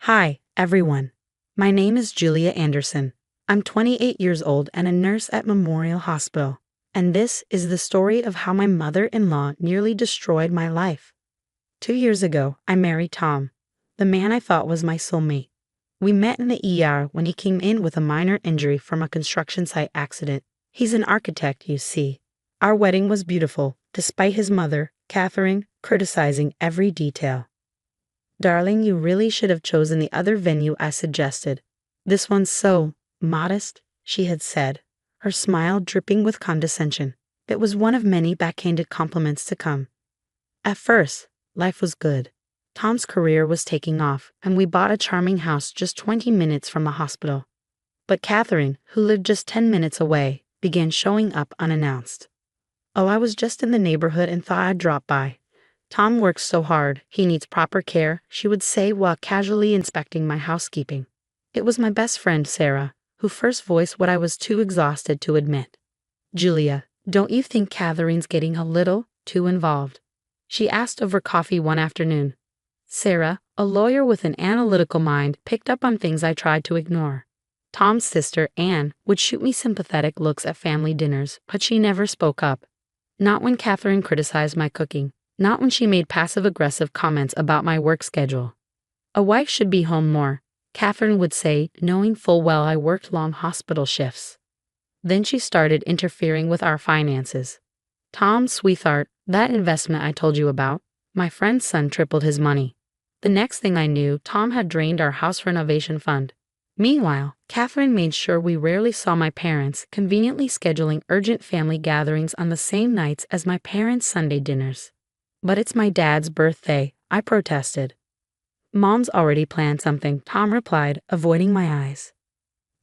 Hi, everyone. My name is Julia Anderson. I'm 28 years old and a nurse at Memorial Hospital. And this is the story of how my mother-in-law nearly destroyed my life. 2 years ago, I married Tom, the man I thought was my soulmate. We met in the ER when he came in with a minor injury from a construction site accident. He's an architect, you see. Our wedding was beautiful, despite his mother, Catherine, criticizing every detail. Darling, you really should have chosen the other venue I suggested. This one's so modest, she had said, her smile dripping with condescension. It was one of many backhanded compliments to come. At first, life was good. Tom's career was taking off, and we bought a charming house just 20 minutes from the hospital. But Catherine, who lived just 10 minutes away, began showing up unannounced. Oh, I was just in the neighborhood and thought I'd drop by. Tom works so hard, he needs proper care, she would say while casually inspecting my housekeeping. It was my best friend, Sarah, who first voiced what I was too exhausted to admit. Julia, don't you think Catherine's getting a little too involved? She asked over coffee one afternoon. Sarah, a lawyer with an analytical mind, picked up on things I tried to ignore. Tom's sister, Anne, would shoot me sympathetic looks at family dinners, but she never spoke up. Not when Catherine criticized my cooking. Not when she made passive-aggressive comments about my work schedule. A wife should be home more, Catherine would say, knowing full well I worked long hospital shifts. Then she started interfering with our finances. Tom, sweetheart, that investment I told you about, my friend's son tripled his money. The next thing I knew, Tom had drained our house renovation fund. Meanwhile, Catherine made sure we rarely saw my parents, conveniently scheduling urgent family gatherings on the same nights as my parents' Sunday dinners. But it's my dad's birthday, I protested. Mom's already planned something, Tom replied, avoiding my eyes.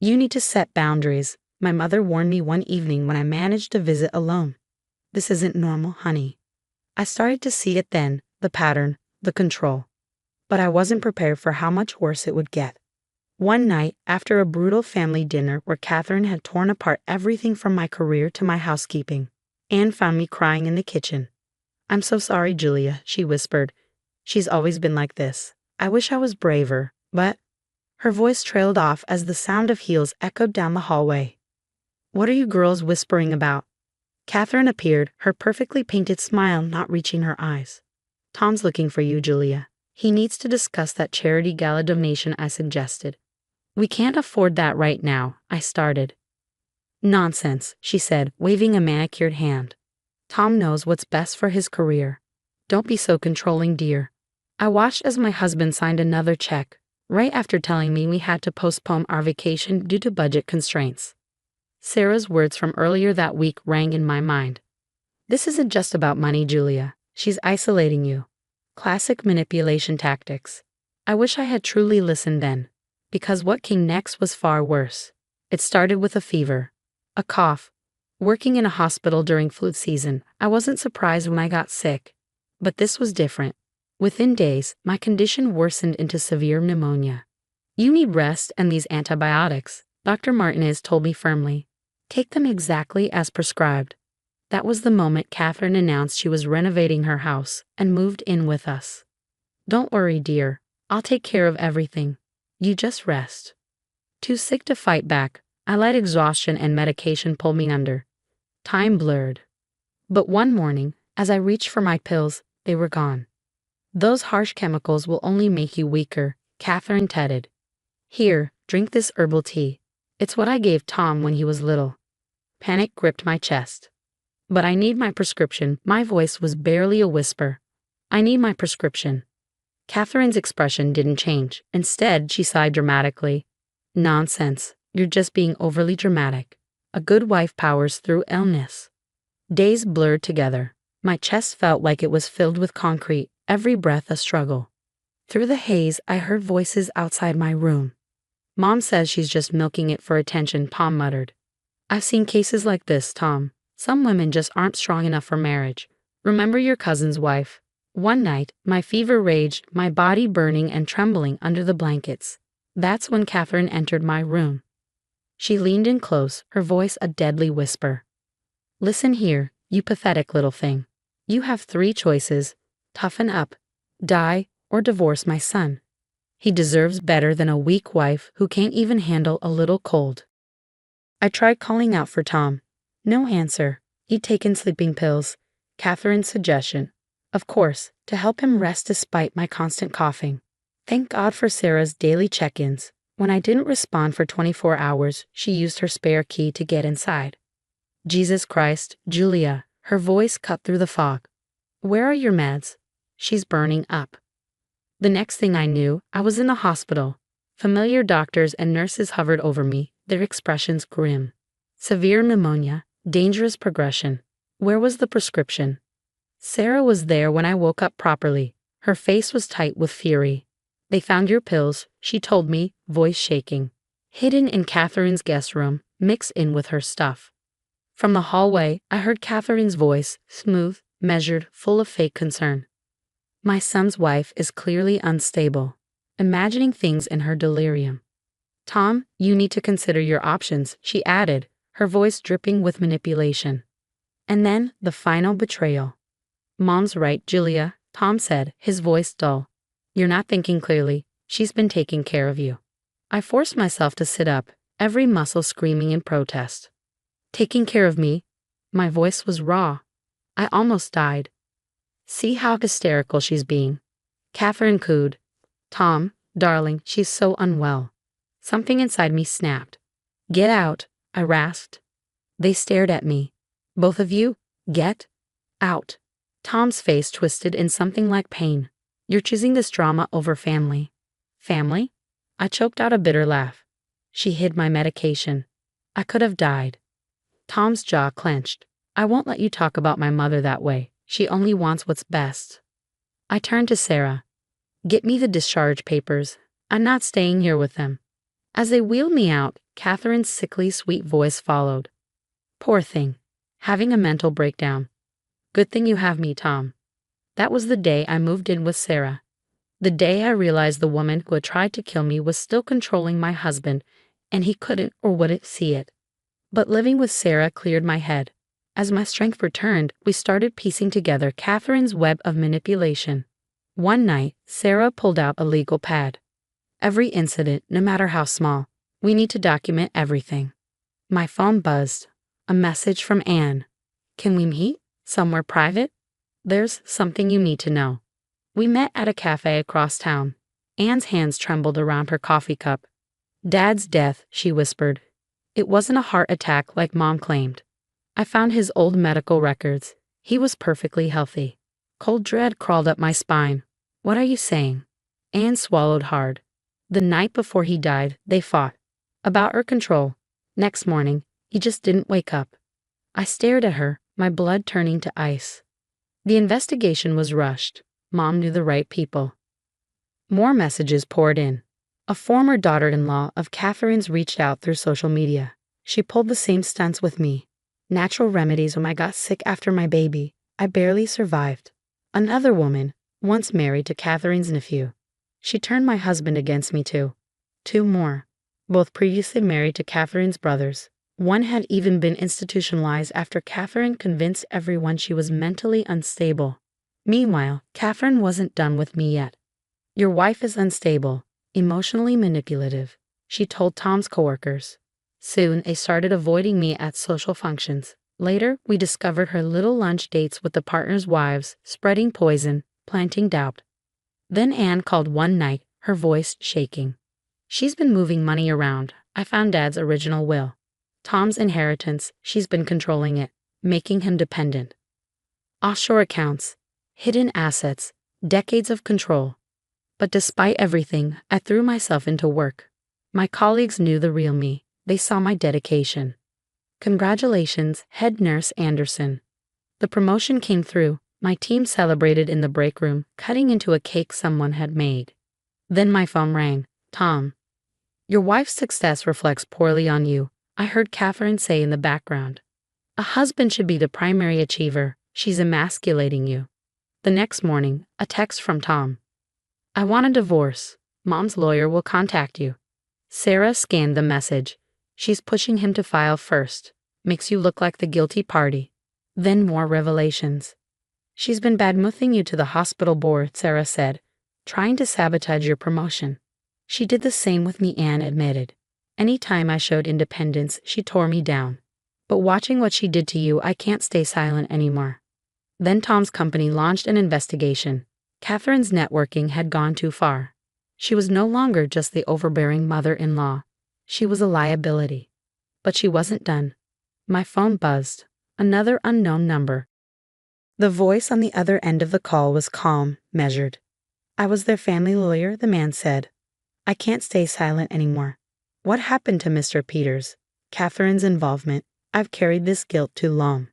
You need to set boundaries, my mother warned me one evening when I managed to visit alone. This isn't normal, honey. I started to see it then, the pattern, the control. But I wasn't prepared for how much worse it would get. One night, after a brutal family dinner where Catherine had torn apart everything from my career to my housekeeping, Anne found me crying in the kitchen. I'm so sorry, Julia, she whispered. She's always been like this. I wish I was braver, but... Her voice trailed off as the sound of heels echoed down the hallway. What are you girls whispering about? Catherine appeared, her perfectly painted smile not reaching her eyes. Tom's looking for you, Julia. He needs to discuss that charity gala donation I suggested. We can't afford that right now, I started. Nonsense, she said, waving a manicured hand. Tom knows what's best for his career. Don't be so controlling, dear. I watched as my husband signed another check, right after telling me we had to postpone our vacation due to budget constraints. Sarah's words from earlier that week rang in my mind. This isn't just about money, Julia. She's isolating you. Classic manipulation tactics. I wish I had truly listened then, because what came next was far worse. It started with a fever, a cough. Working in a hospital during flu season, I wasn't surprised when I got sick. But this was different. Within days, my condition worsened into severe pneumonia. You need rest and these antibiotics, Dr. Martinez told me firmly. Take them exactly as prescribed. That was the moment Catherine announced she was renovating her house and moved in with us. Don't worry, dear. I'll take care of everything. You just rest. Too sick to fight back, I let exhaustion and medication pull me under. Time blurred. But one morning, as I reached for my pills, they were gone. Those harsh chemicals will only make you weaker, Catherine tedded. Here, drink this herbal tea. It's what I gave Tom when he was little. Panic gripped my chest. But I need my prescription. My voice was barely a whisper. I need my prescription. Catherine's expression didn't change. Instead, she sighed dramatically. Nonsense. You're just being overly dramatic. A good wife powers through illness. Days blurred together. My chest felt like it was filled with concrete, every breath a struggle. Through the haze, I heard voices outside my room. Mom says she's just milking it for attention, Tom muttered. I've seen cases like this, Tom. Some women just aren't strong enough for marriage. Remember your cousin's wife. One night, my fever raged, my body burning and trembling under the blankets. That's when Catherine entered my room. She leaned in close, her voice a deadly whisper. Listen here, you pathetic little thing. You have 3 choices. Toughen up, die, or divorce my son. He deserves better than a weak wife who can't even handle a little cold. I tried calling out for Tom. No answer. He'd taken sleeping pills. Catherine's suggestion. Of course, to help him rest despite my constant coughing. Thank God for Sarah's daily check-ins. When I didn't respond for 24 hours, she used her spare key to get inside. Jesus Christ, Julia, her voice cut through the fog. Where are your meds? She's burning up. The next thing I knew, I was in the hospital. Familiar doctors and nurses hovered over me, their expressions grim. Severe pneumonia, dangerous progression. Where was the prescription? Sarah was there when I woke up properly. Her face was tight with fury. They found your pills, she told me, voice shaking. Hidden in Catherine's guest room, mixed in with her stuff. From the hallway, I heard Catherine's voice, smooth, measured, full of fake concern. My son's wife is clearly unstable, imagining things in her delirium. Tom, you need to consider your options, she added, her voice dripping with manipulation. And then, the final betrayal. Mom's right, Julia, Tom said, his voice dull. You're not thinking clearly. She's been taking care of you. I forced myself to sit up, every muscle screaming in protest. Taking care of me? My voice was raw. I almost died. See how hysterical she's being. Catherine cooed. Tom, darling, she's so unwell. Something inside me snapped. Get out, I rasped. They stared at me. Both of you, get out. Tom's face twisted in something like pain. You're choosing this drama over family. Family? I choked out a bitter laugh. She hid my medication. I could have died. Tom's jaw clenched. I won't let you talk about my mother that way. She only wants what's best. I turned to Sarah. Get me the discharge papers. I'm not staying here with them. As they wheeled me out, Catherine's sickly sweet voice followed. Poor thing. Having a mental breakdown. Good thing you have me, Tom. That was the day I moved in with Sarah. The day I realized the woman who had tried to kill me was still controlling my husband, and he couldn't or wouldn't see it. But living with Sarah cleared my head. As my strength returned, we started piecing together Catherine's web of manipulation. One night, Sarah pulled out a legal pad. Every incident, no matter how small, we need to document everything. My phone buzzed. A message from Anne. Can we meet? Somewhere private? There's something you need to know. We met at a cafe across town. Anne's hands trembled around her coffee cup. Dad's death, she whispered. It wasn't a heart attack like Mom claimed. I found his old medical records. He was perfectly healthy. Cold dread crawled up my spine. What are you saying? Anne swallowed hard. The night before he died, they fought. About her control. Next morning, he just didn't wake up. I stared at her, my blood turning to ice. The investigation was rushed. Mom knew the right people. More messages poured in. A former daughter-in-law of Catherine's reached out through social media. She pulled the same stunts with me. Natural remedies when I got sick after my baby. I barely survived. Another woman, once married to Catherine's nephew. She turned my husband against me too. Two more, both previously married to Catherine's brothers. One had even been institutionalized after Catherine convinced everyone she was mentally unstable. Meanwhile, Catherine wasn't done with me yet. Your wife is unstable, emotionally manipulative, she told Tom's coworkers. Soon, they started avoiding me at social functions. Later, we discovered her little lunch dates with the partners' wives, spreading poison, planting doubt. Then Anne called one night, her voice shaking. She's been moving money around. I found Dad's original will. Tom's inheritance, she's been controlling it, making him dependent. Offshore accounts, hidden assets, decades of control. But despite everything, I threw myself into work. My colleagues knew the real me. They saw my dedication. Congratulations, Head Nurse Anderson. The promotion came through. My team celebrated in the break room, cutting into a cake someone had made. Then my phone rang. Tom. Your wife's success reflects poorly on you, I heard Catherine say in the background. A husband should be the primary achiever. She's emasculating you. The next morning, a text from Tom. I want a divorce. Mom's lawyer will contact you. Sarah scanned the message. She's pushing him to file first. Makes you look like the guilty party. Then more revelations. She's been badmouthing you to the hospital board, Sarah said, trying to sabotage your promotion. She did the same with me, Anne admitted. Any time I showed independence, she tore me down. But watching what she did to you, I can't stay silent anymore. Then Tom's company launched an investigation. Catherine's networking had gone too far. She was no longer just the overbearing mother-in-law. She was a liability. But she wasn't done. My phone buzzed. Another unknown number. The voice on the other end of the call was calm, measured. I was their family lawyer, the man said. I can't stay silent anymore. What happened to Mr. Peters? Catherine's involvement. I've carried this guilt too long.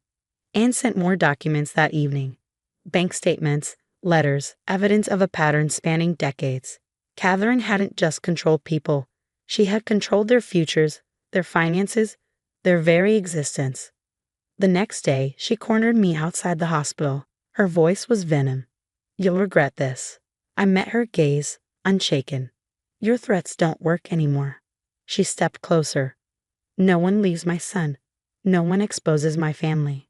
Anne sent more documents that evening. Bank statements, letters, evidence of a pattern spanning decades. Catherine hadn't just controlled people. She had controlled their futures, their finances, their very existence. The next day, she cornered me outside the hospital. Her voice was venom. You'll regret this. I met her gaze, unshaken. Your threats don't work anymore. She stepped closer. No one leaves my son. No one exposes my family.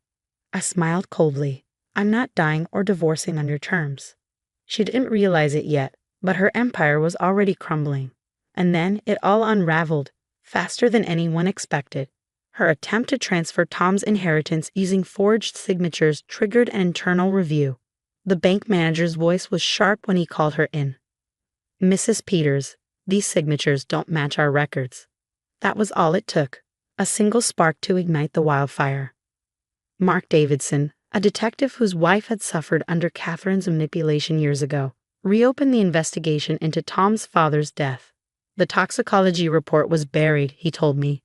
I smiled coldly. I'm not dying or divorcing on your terms. She didn't realize it yet, but her empire was already crumbling. And then it all unraveled, faster than anyone expected. Her attempt to transfer Tom's inheritance using forged signatures triggered an internal review. The bank manager's voice was sharp when he called her in. Mrs. Peters, these signatures don't match our records. That was all it took, a single spark to ignite the wildfire. Mark Davidson, a detective whose wife had suffered under Catherine's manipulation years ago, reopened the investigation into Tom's father's death. The toxicology report was buried, he told me.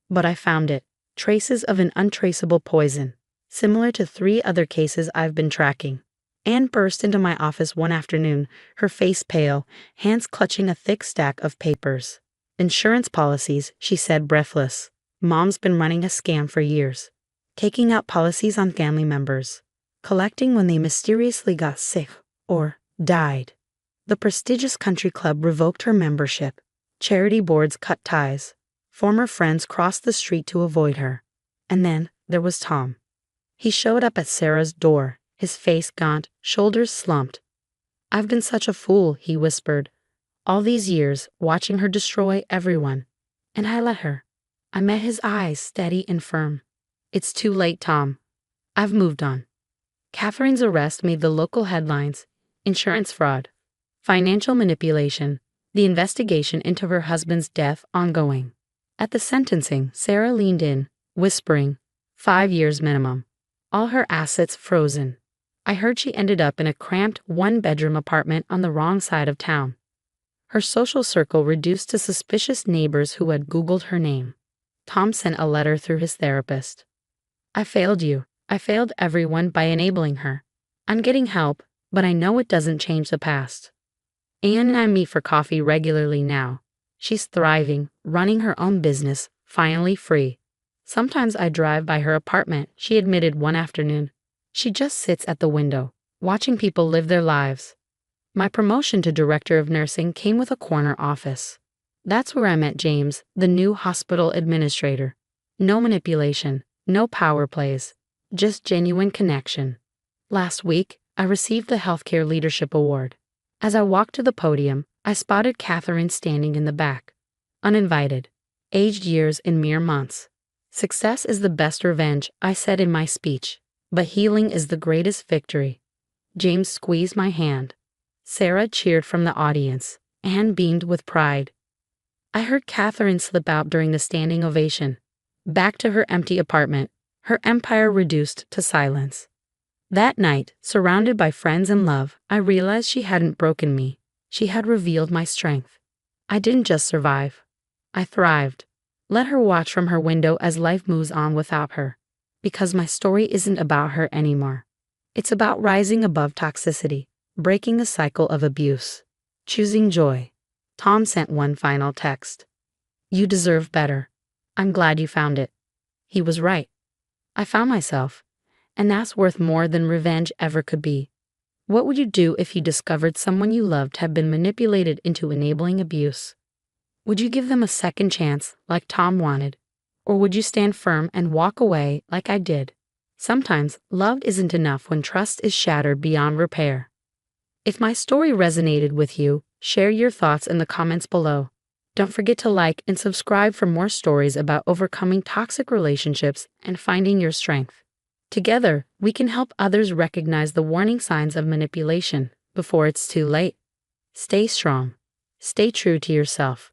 But I found it. Traces of an untraceable poison, similar to 3 other cases I've been tracking. Anne burst into my office one afternoon, her face pale, hands clutching a thick stack of papers. Insurance policies, she said, breathless. Mom's been running a scam for years. Taking out policies on family members. Collecting when they mysteriously got sick or died. The prestigious country club revoked her membership. Charity boards cut ties. Former friends crossed the street to avoid her. And then there was Tom. He showed up at Sarah's door, his face gaunt, shoulders slumped. I've been such a fool, he whispered. All these years, watching her destroy everyone. And I let her. I met his eyes, steady and firm. It's too late, Tom. I've moved on. Catherine's arrest made the local headlines. Insurance fraud. Financial manipulation. The investigation into her husband's death ongoing. At the sentencing, Sarah leaned in, whispering, 5 years minimum. All her assets frozen. I heard she ended up in a cramped 1-bedroom apartment on the wrong side of town. Her social circle reduced to suspicious neighbors who had Googled her name. Tom sent a letter through his therapist. I failed you. I failed everyone by enabling her. I'm getting help, but I know it doesn't change the past. Anne and I meet for coffee regularly now. She's thriving, running her own business, finally free. Sometimes I drive by her apartment, she admitted one afternoon. She just sits at the window, watching people live their lives. My promotion to director of nursing came with a corner office. That's where I met James, the new hospital administrator. No manipulation, no power plays, just genuine connection. Last week, I received the Healthcare Leadership Award. As I walked to the podium, I spotted Catherine standing in the back. Uninvited. Aged years in mere months. Success is the best revenge, I said in my speech. But healing is the greatest victory. James squeezed my hand. Sarah cheered from the audience. Anne beamed with pride. I heard Catherine slip out during the standing ovation. Back to her empty apartment, her empire reduced to silence. That night, surrounded by friends and love, I realized she hadn't broken me. She had revealed my strength. I didn't just survive. I thrived. Let her watch from her window as life moves on without her. Because my story isn't about her anymore. It's about rising above toxicity, breaking a cycle of abuse, choosing joy. Tom sent one final text. You deserve better. I'm glad you found it. He was right. I found myself, and that's worth more than revenge ever could be. What would you do if you discovered someone you loved had been manipulated into enabling abuse? Would you give them a second chance, like Tom wanted? Or would you stand firm and walk away like I did? Sometimes, love isn't enough when trust is shattered beyond repair. If my story resonated with you, Share your thoughts in the comments below. Don't forget to like and subscribe for more stories about overcoming toxic relationships and finding your strength. Together, we can help others recognize the warning signs of manipulation before it's too late. Stay strong. Stay true to yourself.